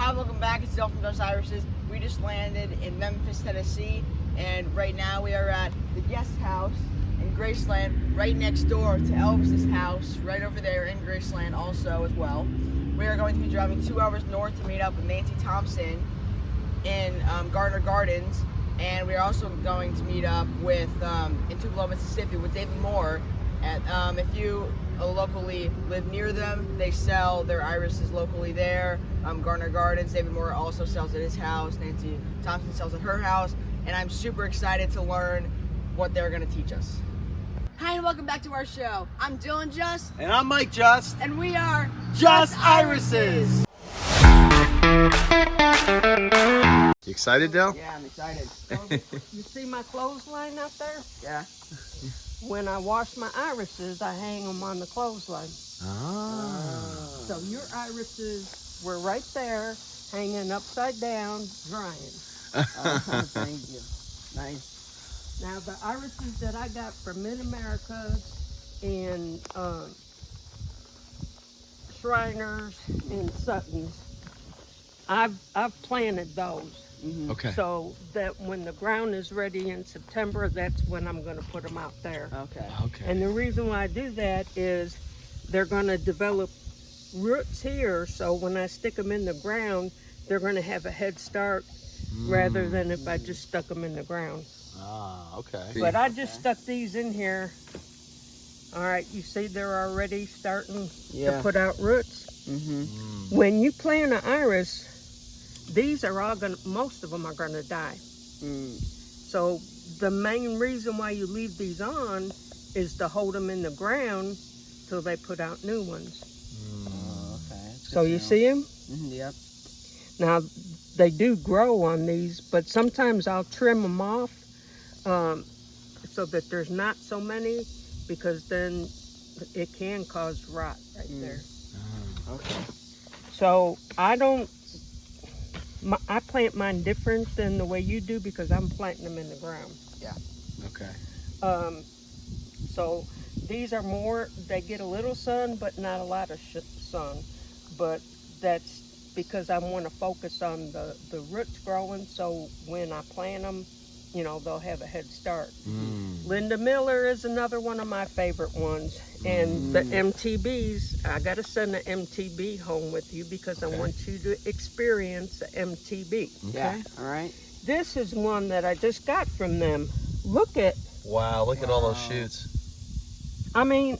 Hi, welcome back. It's Del from Those Irises. We just landed in Memphis, Tennessee, and right now we are at the guest house in Graceland, right next door to Elvis's house, right over there in Graceland also as well. We are going to be driving 2 hours north to meet up with Nancy Thompson in Gardner Gardens, and we are also going to meet up with in Tupelo, Mississippi, with David Moore. If you locally live near them, they sell their irises locally there. Gardner Gardens, David Moore also sells at his house. Nancy Thompson sells at her house, and I'm super excited to learn what they're going to teach us. Hi, and welcome back to our show. I'm Dylan Just. And I'm Mike Just. And we are Just Irises. You excited, Del? Yeah, I'm excited. You see my clothesline out there? Yeah. When I wash my irises, I hang them on the clothesline. Ah. So your irises were right there, hanging upside down, drying. Thank you. Nice. Now the irises that I got from Mid-America and Schreiners and Suttons, I've planted those. Mm-hmm. Okay. So that when the ground is ready in September, that's when I'm going to put them out there. Okay. Okay. And the reason why I do that is they're going to develop roots here. So when I stick them in the ground, they're going to have a head start rather than if I just stuck them in the ground. Ah, okay. But I just stuck these in here. All right, you see they're already starting to put out roots. Mm-hmm. When you plant an iris, these are all going to, most of them are going to die. So the main reason why you leave these on is to hold them in the ground till they put out new ones. Okay. So you see them? Yep. Now, they do grow on these, but sometimes I'll trim them off so that there's not so many, because then it can cause rot right there. Okay. So I plant mine different than the way you do because I'm planting them in the ground. Yeah. Okay. So these are more, they get a little sun, but not a lot of sun. But that's because I want to focus on the roots growing, so when I plant them, you know, they'll have a head start. Lynda Miller is another one of my favorite ones. And the MTBs, I got to send an MTB home with you because I want you to experience the MTB. Okay. Yeah. All right. This is one that I just got from them. Look at. Wow, look at all those shoots. I mean,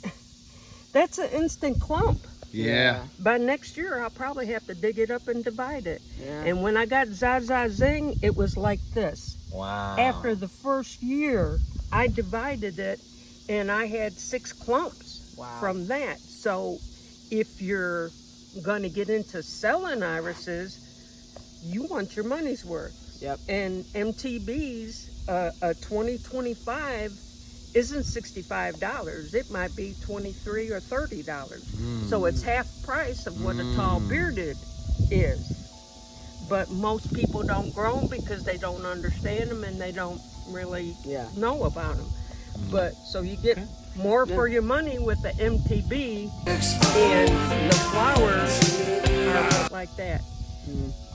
that's an instant clump. Yeah. By next year, I'll probably have to dig it up and divide it. Yeah. And when I got Zaza Zing, it was like this. Wow. After the first year, I divided it, and I had 6 clumps from that. So if you're going to get into selling irises, you want your money's worth. Yep. And MTBs, a 2025 isn't $65. It might be $23 or $30. So it's half price of what a tall bearded is. But most people don't grow them because they don't understand them and they don't really know about them. But so you get more for your money with the MTB, and the flowers are like that.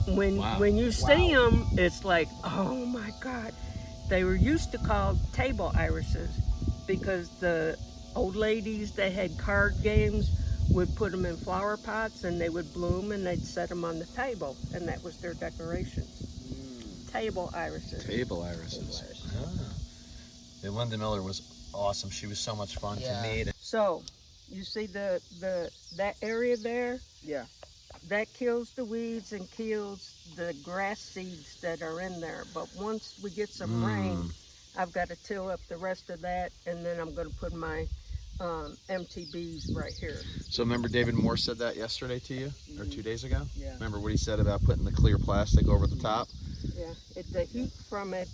When you see them, it's like, oh my God. They were used to call table irises because the old ladies that had card games would put them in flower pots and they would bloom and they'd set them on the table, and that was their decoration. Table irises. Table irises. Yeah, Lynda Miller was awesome. She was so much fun to meet. So, you see that area there? Yeah. That kills the weeds and kills the grass seeds that are in there. But once we get some rain, I've got to till up the rest of that, and then I'm going to put my MTBs right here. So remember David Moore said that yesterday to you, or 2 days ago? Yeah. Remember what he said about putting the clear plastic over the top? Yeah, the heat from it,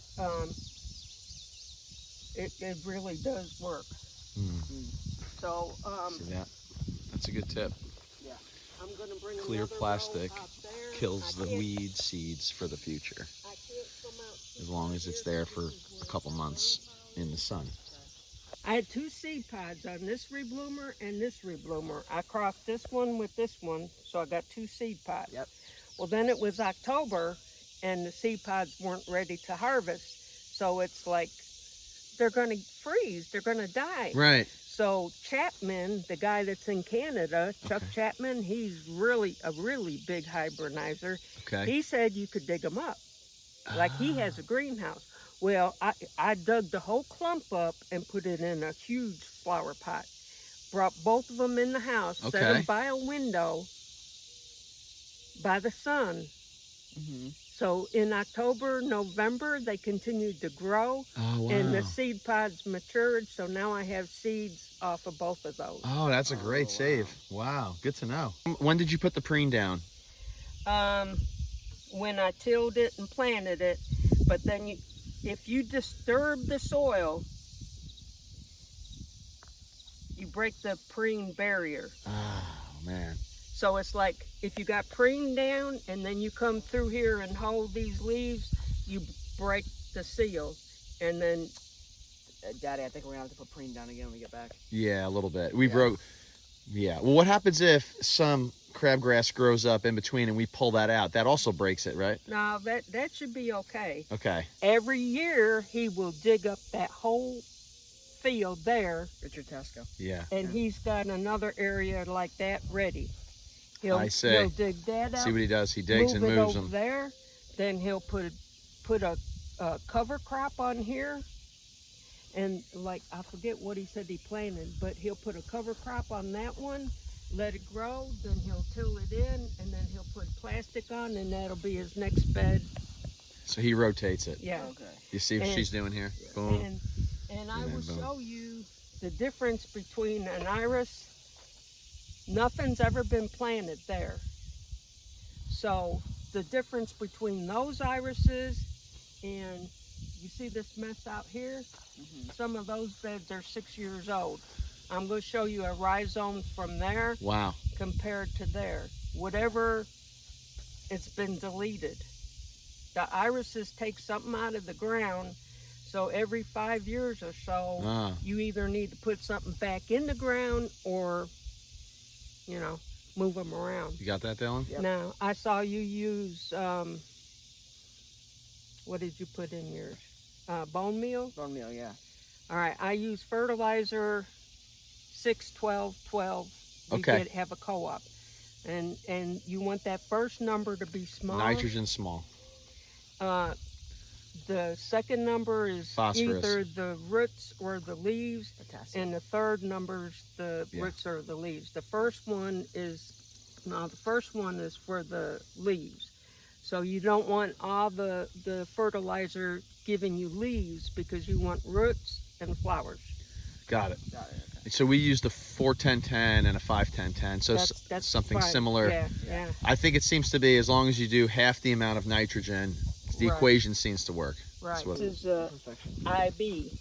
it really does work. So, see that? That's a good tip. yeah, I'm going to bring Clear another row plastic out there. kills the weed seeds for the future, I can't come out as long as it's there for a couple months in the sun. I had 2 seed pods on this rebloomer and this rebloomer. I crossed this one with this one, so I got 2 seed pods. Yep. Well, then it was October, and the seed pods weren't ready to harvest. So it's like they're going to freeze. They're going to die. Right. So Chapman, the guy that's in Canada, Chuck Chapman, he's a really big hybridizer. Okay. He said you could dig them up. Like he has a greenhouse. Well, I dug the whole clump up and put it in a huge flower pot. Brought both of them in the house, set them by a window, by the sun. So in October, November, they continued to grow. Oh, wow. And the seed pods matured, so now I have seeds off of both of those. Oh, that's a great save. Wow, good to know. When did you put the preen down? When I tilled it and planted it, but then if you disturb the soil, you break the preen barrier. Oh, man. So it's like if you got preen down and then you come through here and hold these leaves, you break the seal. And then, Daddy, I think we're gonna have to put preen down again when we get back. Yeah, a little bit. We broke. Yeah. Well, what happens if some crabgrass grows up in between and we pull that out? That also breaks it, right? no, that should be okay. Okay. Every year he will dig up that whole field there, Richard Tasco. Yeah. and he's got another area like that ready. I see. He'll dig that up. See what he does? He digs and move it moves over them. there. Then he'll put a cover crop on here, and like I forget what he said he planted, but he'll put a cover crop on that one, let it grow, then he'll till it in, and then he'll put plastic on, and that'll be his next bed. So he rotates it. Yeah. Okay. You see what And- she's doing here? Boom. And I And then will boom. show you the difference between an iris. Nothing's ever been planted there. So the difference between those irises and you see this mess out here? Some of those beds are 6 years old. I'm going to show you a rhizome from there Wow. compared to there. Whatever, it's been deleted. The irises take something out of the ground, so every 5 years or so, Ah. you either need to put something back in the ground or, you know, move them around. You got that, Dylan? Yep. Now, I saw you use, what did you put in yours? Bone meal? Bone meal, yeah. All right, I use fertilizer 6-12-12. You Okay. have a co-op. And you want that first number to be small. Nitrogen small. The second number is Phosphorus. either the roots or the leaves, Potassium. and the third number's the roots or the leaves. The first one is for the leaves. So you don't want all the fertilizer giving you leaves because you want roots and flowers. Got it. Got it. Okay. So we used a 4-10-10 and a 5-10-10. So That's something fine. similar. Yeah. I think it seems to be as long as you do half the amount of nitrogen, the Right. equation seems to work. Right. That's what- This is Perfection. IB,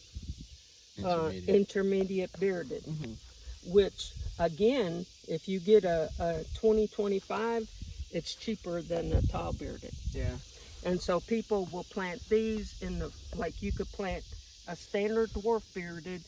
Intermediate. intermediate bearded, which again, if you get a 2025, it's cheaper than a tall bearded. Yeah. And so people will plant these in the, like you could plant a standard dwarf bearded,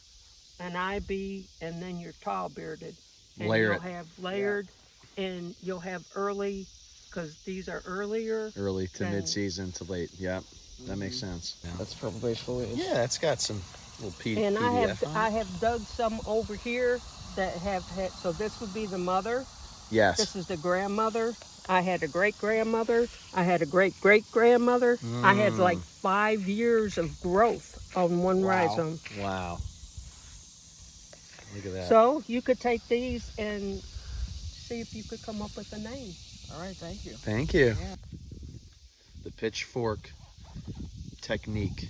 an IB, and then your tall bearded. And Layer you'll it. have layered, and you'll have early, because these are earlier. Early to Then- mid-season to late. Yep, that makes sense. Yeah. That's purple base foliage. Yeah, it's got some little And PDF. on it. I have dug some over here that have had, so this would be the mother. Yes. This is the grandmother. I had a great-grandmother. I had a great-great-grandmother. I had like 5 years of growth on one rhizome. Wow. Look at that. So you could take these and see if you could come up with a name. All right, thank you. Thank you. Yeah. The Pitchfork Technique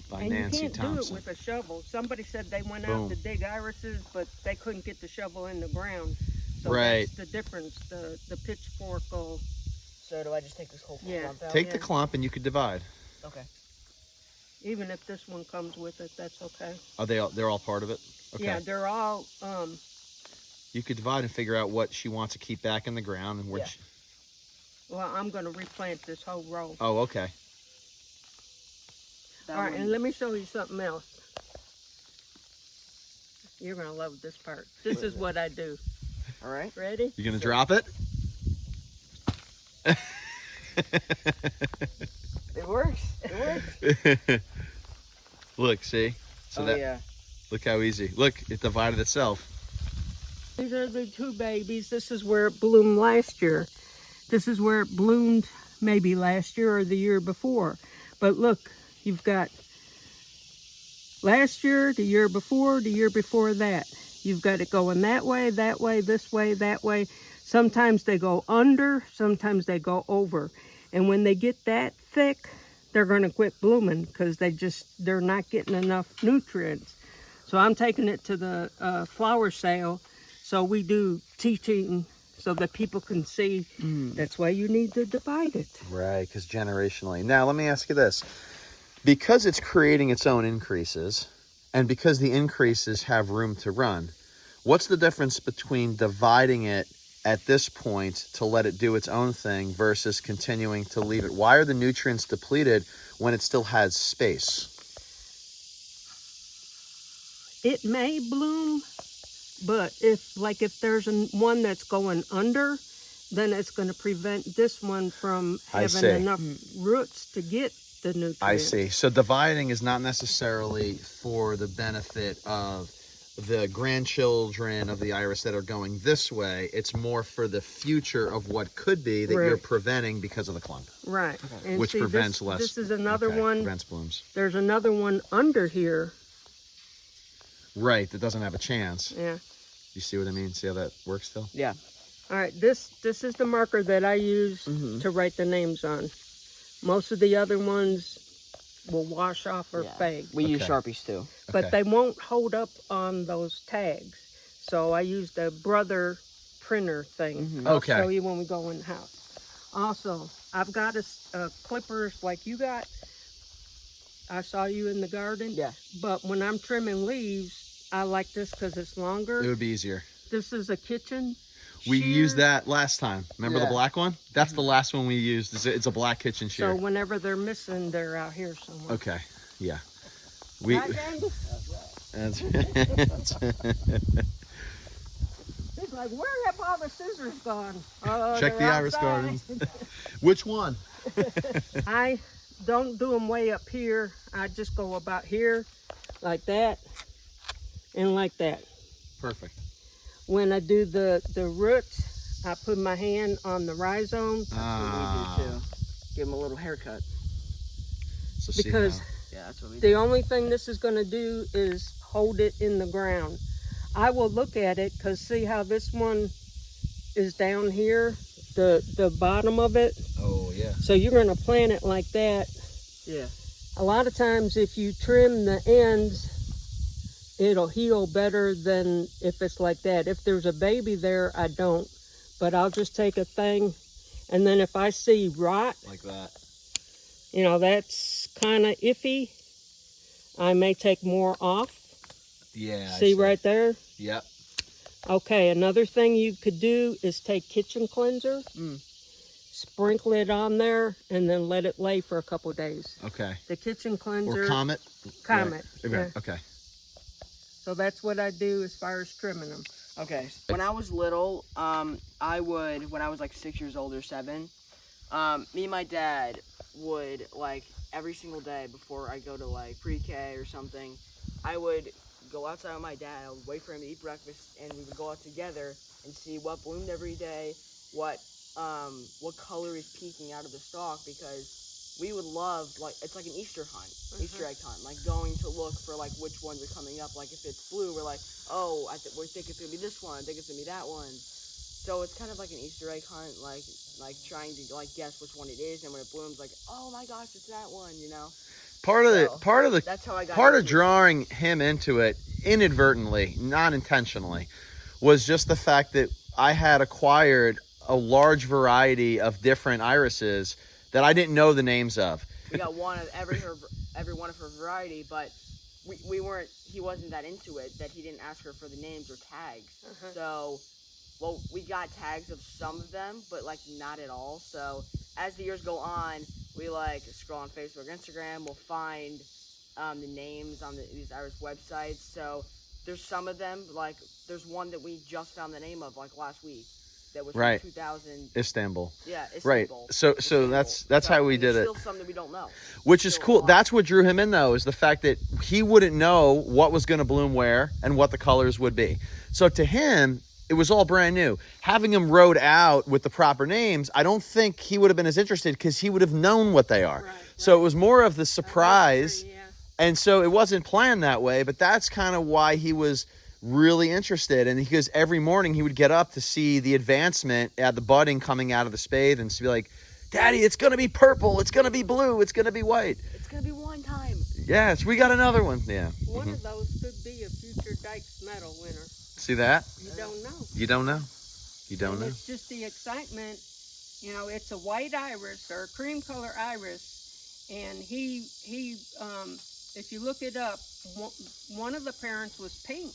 by And Nancy you can't Thompson. do it with a shovel. Somebody said they went Boom. out to dig irises, but they couldn't get the shovel in the ground. So Right. that's the difference. The pitchfork will, So do I just take this whole Yeah. lump out? Take the clump and you could divide. Okay. even if this one comes with it, that's okay. Are they're all part of it? Okay. Yeah, they're all, You could divide and figure out what she wants to keep back in the ground and which. well, I'm going to replant this whole row. Oh, okay. That All right, one- and let me show you something else. You're going to love this part. This is what I do. All right. Ready? You gonna drop it? It works. It works. Look, see? So Yeah. look how easy. Look, it divided itself. These are the two babies. This is where it bloomed last year. This is where it bloomed maybe last year or the year before. But look, you've got last year, the year before that. You've got it going that way, this way, that way. Sometimes they go under, sometimes they go over. And when they get that thick, they're going to quit blooming because they're not getting enough nutrients. So I'm taking it to the flower sale. So we do teaching so that people can see. That's why you need to divide it. Right, because generationally. Now, let me ask you this. Because it's creating its own increases, and because the increases have room to run, what's the difference between dividing it at this point to let it do its own thing versus continuing to leave it? Why are the nutrients depleted when it still has space? It may bloom, but if there's one that's going under, then it's going to prevent this one from having enough roots to get the nutrients. I see. So dividing is not necessarily for the benefit of the grandchildren of the iris that are going this way. It's more for the future of what could be that you're preventing because of the clump. Right. And which see, prevents less. This is another one. Prevents blooms. There's another one under here. Right, that doesn't have a chance. Yeah. You see what I mean? See how that works still? Yeah. All right, this is the marker that I use to write the names on. Most of the other ones will wash off or fade. We use Sharpies too. But they won't hold up on those tags. So I use the Brother printer thing. I'll show you when we go in the house. Also, I've got clippers like you got. I saw you in the garden. Yeah. But when I'm trimming leaves, I like this because it's longer. It would be easier. This is a kitchen We shear. used that last time. Remember the black one? That's the last one we used. It's a black kitchen shear. So whenever they're missing, they're out here somewhere. Okay. Yeah. Right, Andy? That's He's like, where have all the scissors gone? Check the iris garden. Which one? I don't do them way up here. I just go about here, like that, and like that. Perfect. When I do the roots, I put my hand on the rhizome. That's what we do too. Give them a little haircut. So Because Yeah, that's what we do. the only thing this is going to do is hold it in the ground. I will look at it because see how this one is down here, the bottom of it. Oh yeah. So you're going to plant it like that. Yeah. A lot of times if you trim the ends, it'll heal better than if it's like that. If there's a baby there, I don't. But I'll just take a thing, and then if I see rot, Like that. you know, that's kind of iffy, I may take more off. Yeah. See right there? Yep. Okay, another thing you could do is take kitchen cleanser, sprinkle it on there, and then let it lay for a couple days. Okay. The kitchen cleanser. Or Comet. Comet. Right. Yeah. Okay. So that's what I do as far as trimming them. Okay. When I was little, I would, when I was like 6 years old or 7, me and my dad would, like, every single day before I go to, like, pre-K or something, I would go outside with my dad. I would wait for him to eat breakfast, and we would go out together and see what bloomed every day, what color is peeking out of the stalk, because we would love, like, it's like an Easter hunt, Easter egg hunt, like going to look for, like, which ones are coming up. Like, if it's blue, we're like, oh, we think it's going to be this one, I think it's going to be that one. So it's kind of like an Easter egg hunt, like trying to, like, guess which one it is, and when it blooms, like, oh my gosh, it's that one, you know? That's how I got part of into drawing him into it inadvertently, not intentionally, was just the fact that I had acquired a large variety of different irises that I didn't know the names of. We got one of every one of her variety, but we weren't. He wasn't that into it that he didn't ask her for the names or tags. So, well, we got tags of some of them, but like not at all. So as the years go on, we like scroll on Facebook, Instagram. We'll find the names on these iris websites. So there's some of them, like there's one that we just found the name of like last week. that was Right. from 2000. Istanbul. Yeah, Right. Istanbul. So Istanbul. that's how we and did there's it. Still some that we don't know. Which is Still a cool. lot. That's what drew him in, though, is the fact that he wouldn't know what was going to bloom where and what the colors would be. So to him, it was all brand new. Having him wrote out with the proper names, I don't think he would have been as interested because he would have known what they are. Right, So it was more of the surprise. Yeah. And so it wasn't planned that way, but that's kind of why he was really interested. And because every morning he would get up to see the advancement at the budding coming out of the spathe and be like, Daddy, it's going to be purple. It's going to be blue. It's going to be white. It's gonna be one time. Yes, we got another one. Yeah. One of those could be a future Dykes Medal winner. See that? You don't know. You don't know. You don't And know. it's just the excitement. You know, it's a white iris or a cream color iris. And he if you look it up, one of the parents was pink.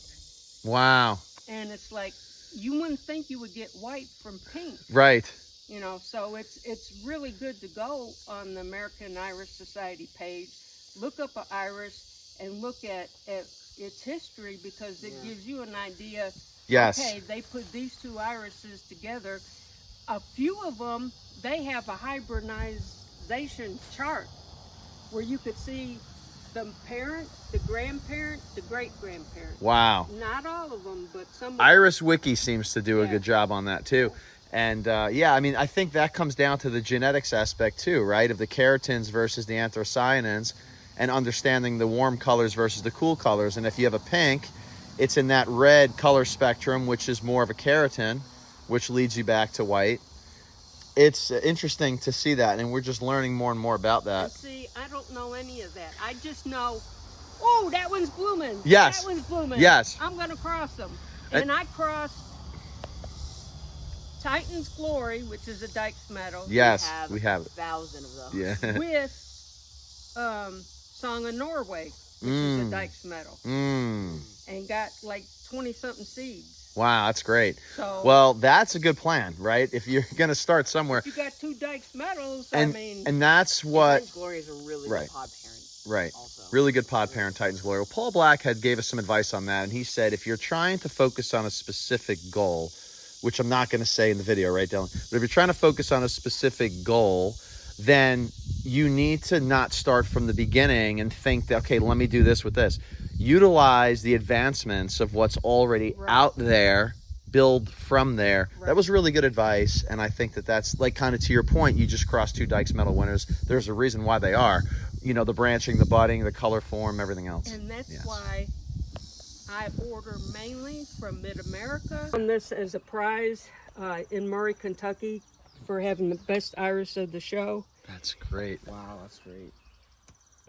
Wow. And it's like, you wouldn't think you would get white from pink. Right. You know, so it's really good to go on the American Iris Society page, look up an iris and look at its history, because it gives you an idea. Yes. Okay, they put these two irises together. A few of them, they have a hybridization chart where you could see the parent, the grandparent, the great-grandparent. Wow. Not all of them, but some of Iris Wiki seems to do a Yeah. good job on that too. And yeah, I mean, I think that comes down to the genetics aspect too, right? Of the keratins versus the anthocyanins, and understanding the warm colors versus the cool colors. And if you have a pink, it's in that red color spectrum, which is more of a keratin, which leads you back to white. It's interesting to see that, and we're just learning more and more about that. And see, I don't know any of that. I just know, oh, that one's blooming. Yes. That one's blooming. Yes. I'm going to cross them. And I crossed Titan's Glory, which is a Dykes Medal, Yes, we have it. 1,000 of those. Yeah. with Song of Norway, which is a Dykes Medal, and got like 20-something seeds. Wow, that's great. So, Well, that's a good plan, right? If you're going to start somewhere. if you got 2 Dykes Medals, And, I mean, and that's And what... Titan's Glory is a really Right. good pod parent. Right. Also. Really good pod parent, Titans Glory. Well, Paul Black gave us some advice on that, and he said if you're trying to focus on a specific goal, which I'm not going to say in the video, right, Dylan? But if you're trying to focus on a specific goal, then you need to not start from the beginning and think that, okay, let me do this with this. Utilize the advancements of what's already out there, build from there. That was really good advice, and I think that that's, like, kind of to your point, you just crossed 2 Dykes Medal winners. There's a reason why they are. You know, the branching, the budding, the color form, everything else. and that's Yes. why I order mainly from Mid-America. And this is a prize in Murray, Kentucky, for having the best iris of the show. That's great. Wow, that's great.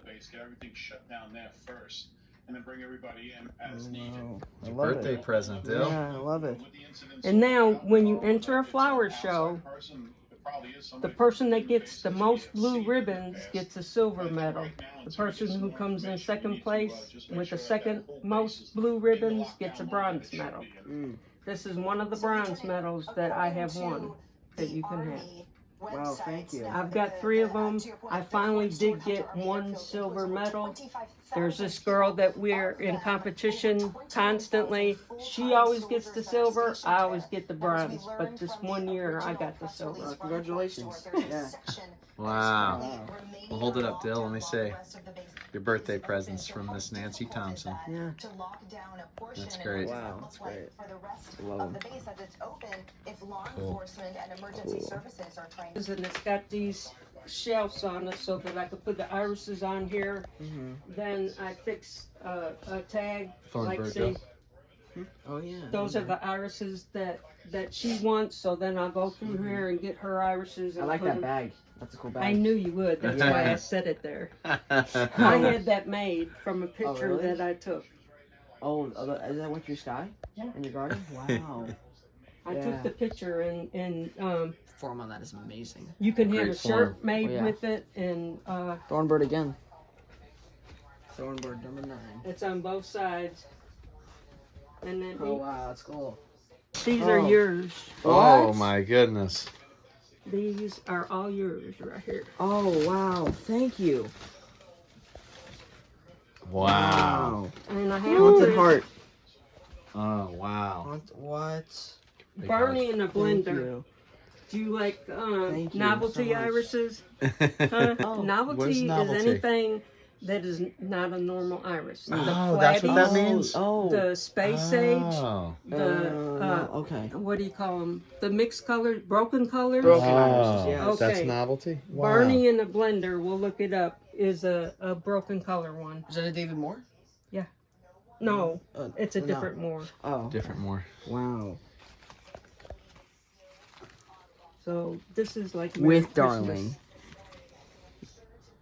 Base, get everything shut down there first, and then bring everybody in as needed. I love Birthday it. present, Dill. Yeah, I love it. With the incidents And now, of- when you enter a flower show, It probably is the somebody person that who gets the faces most the blue ESC ribbons past. gets a silver But medal. right now, The until we get person some who more comes in information, second we need to, place just make with the sure that second that whole base most is blue in ribbons lockdown gets a like bronze it should medal. be. And This is one of the bronze medals that I have won that you can have. Wow, thank you. I've got 3 of them. I finally did get 1 silver medal. There's this girl that we're in competition constantly. She always gets the silver. I always get the bronze. But this one year, I got the silver. Congratulations. Yeah. Wow. Well, hold it up, Dill. Let me see. Your birthday presents from Miss Nancy Thompson. Yeah. That's great. Wow, that's great. Love them. Cool. And it's got these shelves on it so that I could put the irises on here. Then I fix a tag, like Thornburg, see, Oh yeah. those are the irises that she wants. So then I'll go through here and get her irises. I And like put that them- bag. That's a cool bag. I knew you would. That's why I set it there. I had that made from a picture really? that I took. Oh, is that Wintry Sky? Yeah. In your garden? Wow. I Yeah. took the picture and Form on that is amazing. you can have Great a shirt form. made Oh, yeah. with it, and Thornbird again. Thornbird number 9. it's on both sides. And then Oh wow, that's cool. these are Oh. yours. Oh, What? my goodness. These are all yours right here. Oh wow, thank you. Wow. And I have Haunted this- heart. Oh, wow. What? Barney in a Thank blender. you. Do you like Thank you novelty so much. irises? Huh? Oh, Novelty novelty? is anything that is not a normal iris. The Oh, that's what that flatties, means? Oh. the space sage, Oh. the no, okay. what do you call them? The mixed colors, broken colors. Broken irises, yes. Oh, that's Okay. novelty? Wow. Barney in a blender, we'll look it up, is a broken color one. Is that a David Moore? No, it's a no. different more. Oh. Different more. Wow. So this is like Merry With Christmas. Darling.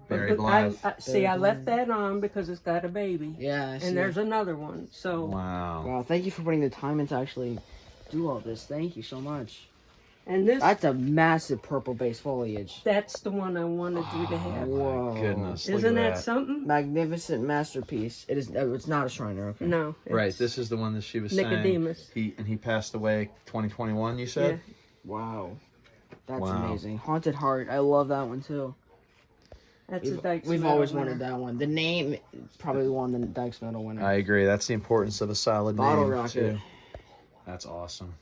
Very But Blythe. see, I left that on because it's got a baby. Yeah, I see. And there's another one. So Wow. Wow, thank you for putting the time in to actually do all this. Thank you so much. and this That's a massive purple base foliage. that's the one I wanted you to have. Whoa. My goodness. Look Isn't at that something? Magnificent masterpiece. It is. It's not a Shriner. Okay. No. Right, it's this is the one that she was Nicodemus. saying. He passed away 2021, you said? Wow. That's Wow. amazing. Haunted Heart. I love that one too. That's a Dykes We've Medal always winner. wanted that one. The name probably won the Dykes Medal winner. I agree. That's the importance of a solid Bottle name, rocket. too. That's awesome.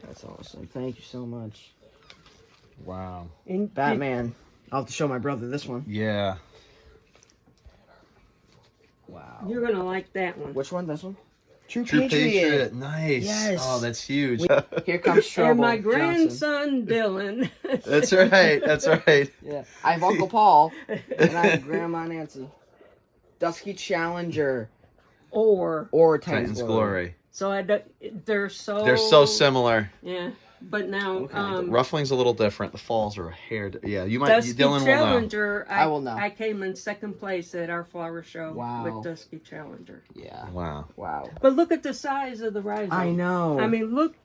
That's awesome. Thank you so much. Wow. And Batman. I'll have to show my brother this one. Yeah. Wow. You're gonna like that one. Which one? This one? True, True Patriot. Nice. Yes. Oh, that's huge. Here comes trouble. And my Johnson. grandson Dylan. That's right. That's right. Yeah. I have Uncle Paul and I have Grandma Nancy. Dusky Challenger Or or Titan's Glory. so they're so They're so similar. Yeah, but now Okay. Ruffling's a little different. The falls are a hair. Yeah, you might. Dusky Dylan will know. Challenger. I will know. I came in second place at our flower show Wow. with Dusky Challenger. Yeah. Wow. Wow. But look at the size of the rhizome. I know. I mean, look.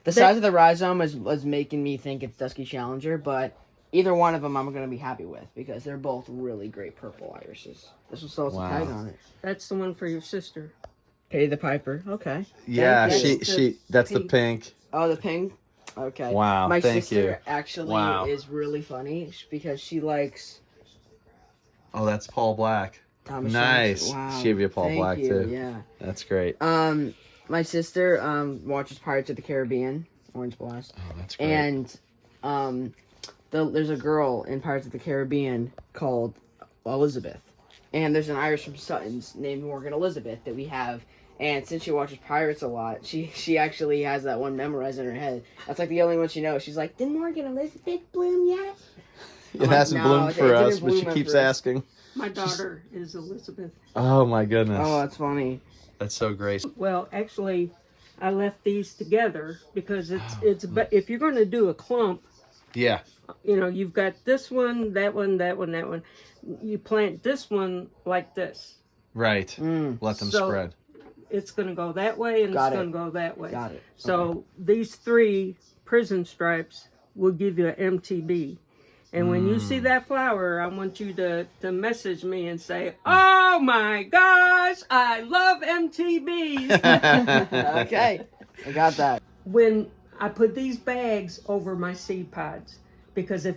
The size of the rhizome was making me think it's Dusky Challenger, but either one of them I'm going to be happy with because they're both really great purple irises. This one still has Wow. a tag on it. That's the one for your sister. Pay the Piper. Okay. Yeah, Thank you. that's the pink. pink. Oh, the pink? Okay. Wow, My thank sister you. actually Wow. is really funny because she likes Oh, that's Paul Black. Thomas Nice. Jones. Wow. She gave you Paul Thank Black you. too. Yeah. That's great. My sister watches Pirates of the Caribbean, Orange Blast. Oh, that's great. And there's a girl in Pirates of the Caribbean called Elizabeth. And there's an Irish from Sutton's named Morgan Elizabeth that we have. And since she watches Pirates a lot, she actually has that one memorized in her head. That's like the only one she knows. She's like, did Morgan Elizabeth bloom yet? it like, hasn't no, bloomed it for didn't us, but she bloom keeps for us. asking. My daughter is Elizabeth. Oh my goodness. Oh, that's funny. That's so great. Well, actually, I left these together because but if you're going to do a clump, Yeah. you know, you've got this one, that one, that one, that one. You plant this one like this. Right. Mm, Let them So- spread. It's going to go that way and Got it's it. going to go that way. got it. So these 3 prison stripes will give you an MTB. And when you see that flower, I want you to message me and say, oh my gosh, I love MTBs. Okay. I got that. When I put these bags over my seed pods, because if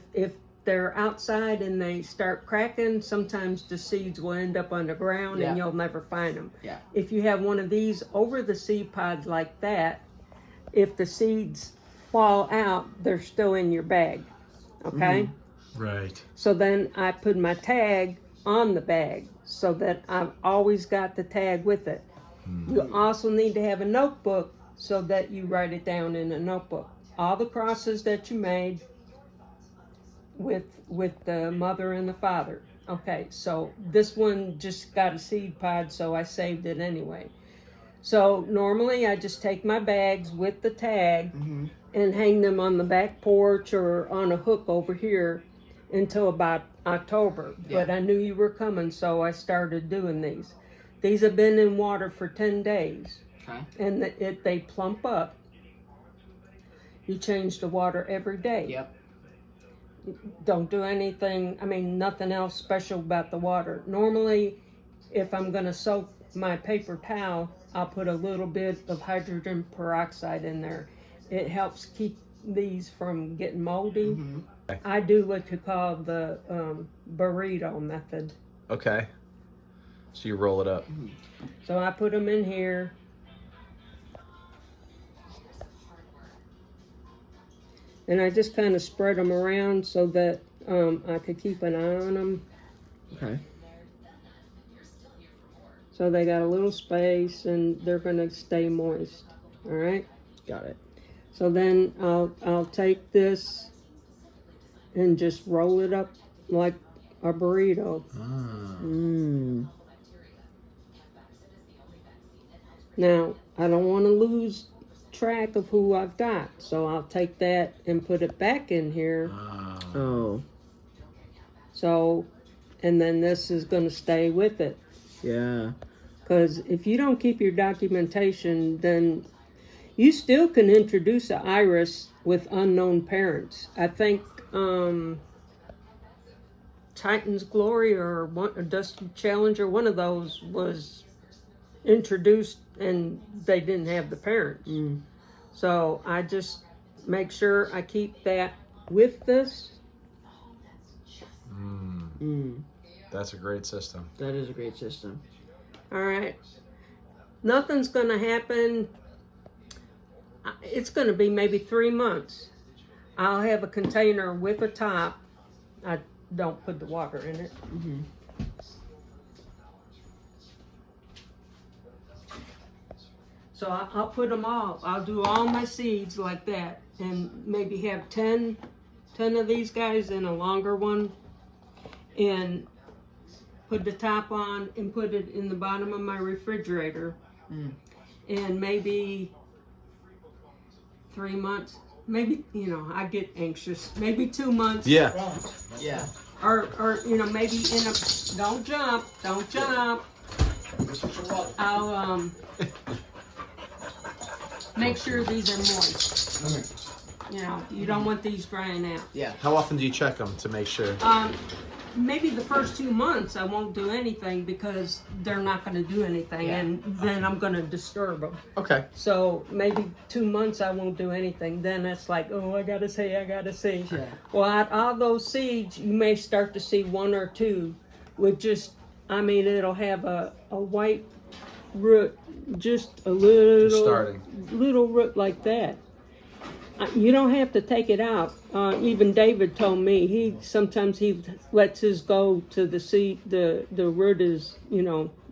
they're outside and they start cracking, sometimes the seeds will end up underground Yeah. and you'll never find them. Yeah. If you have one of these over the seed pod like that, if the seeds fall out, they're still in your bag. Okay? Right. So then I put my tag on the bag so that I've always got the tag with it. You also need to have a notebook so that you write it down in a notebook. All the crosses that you made with the mother and the father. Okay, so this one just got a seed pod, so I saved it anyway. So normally I just take my bags with the tag and hang them on the back porch or on a hook over here until about October. Yeah. But I knew you were coming, so I started doing these. These have been in water for 10 days. Okay. And they plump up. You change the water every day. Yep. Don't do anything, nothing else special about the water. Normally, if I'm going to soak my paper towel, I'll put a little bit of hydrogen peroxide in there. It helps keep these from getting moldy. I do what you call the burrito method. Okay. So you roll it up. So I put them in here. And I just kind of spread them around so that I could keep an eye on them. Okay. So they got a little space and they're going to stay moist. All right. Got it. So then I'll take this and just roll it up like a burrito. Now, I don't want to lose track of who I've got, so I'll take that and put it back in here. Oh. So, and then this is going to stay with it. Yeah. Because if you don't keep your documentation, then you still can introduce an iris with unknown parents. I think Titan's Glory or Dusty Challenger, one of those was introduced and they didn't have the parents. So I just make sure I keep that with this. That's a great system. That is a great system. All right. Nothing's going to happen. It's going to be maybe 3 months. I'll have a container with a top. I don't put the water in it. So I'll put them all. I'll do all my seeds like that, and maybe have 10 of these guys in a longer one, and put the top on and put it in the bottom of my refrigerator. And maybe 3 months, maybe, I get anxious, maybe 2 months. Yeah. Yeah. Or maybe don't jump. I'll, make sure these are moist. You don't want these drying out. Yeah. How often do you check them to make sure? Maybe the first 2 months I won't do anything because they're not going to do anything, and then I'm going to disturb them. Okay. So maybe 2 months I won't do anything. Then it's like, oh, I gotta see. Yeah. Well, out of all those seeds, you may start to see 1 or 2 with just, it'll have a white root, just a little root like that. You don't have to take it out. Even David told me he sometimes lets his go to the seed. The root is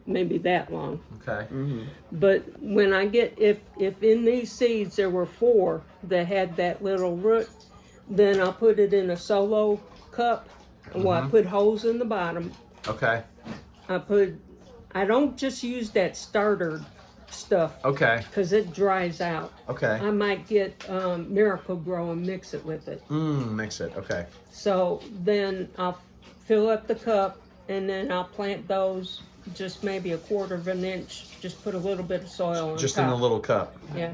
maybe that long. Okay. But when I get if in these seeds there were 4 that had that little root, then I'll put it in a solo cup. Well, I put holes in the bottom. Okay. I don't just use that starter stuff. Okay. Because it dries out. Okay. I might get Miracle Grow and mix it with it. Mix it. Okay. So then I'll fill up the cup and then I'll plant those just maybe 1/4 of an inch. Just put a little bit of soil on Just top. in a little cup. Yeah.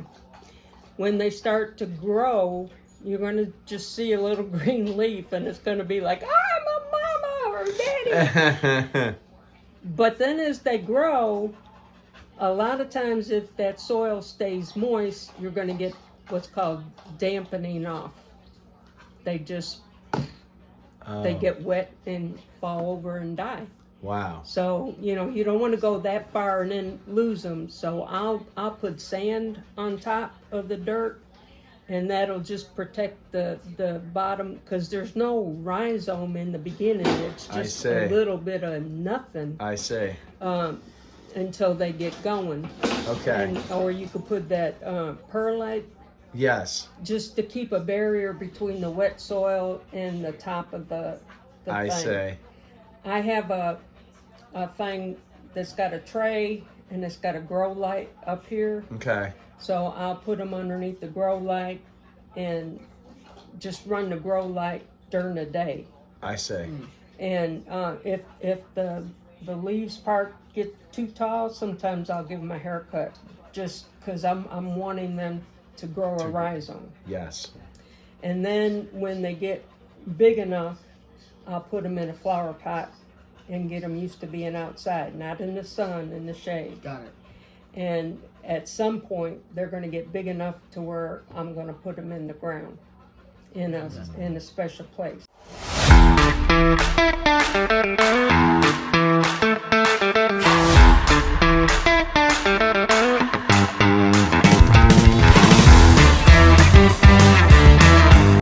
When they start to grow, you're going to just see a little green leaf and it's going to be like, I'm a mama or daddy. But then as they grow, a lot of times if that soil stays moist, you're going to get what's called dampening off. They just, they get wet and fall over and die. Wow. So, you don't want to go that far and then lose them. So I'll put sand on top of the dirt and that'll just protect the bottom because there's no rhizome in the beginning. It's just a little bit of nothing. I see. Until they get going. Okay. Or you could put that perlite. Yes. Just to keep a barrier between the wet soil and the top of the I thing. see. I have a thing that's got a tray and it's got a grow light up here. Okay. So I'll put them underneath the grow light and just run the grow light during the day. I see. And if the leaves part get too tall, sometimes I'll give them a haircut just because I'm wanting them to grow a rhizome. Yes. And then when they get big enough, I'll put them in a flower pot and get them used to being outside, not in the sun, in the shade. Got it. And at some point, they're going to get big enough to where I'm going to put them in the ground in a special place.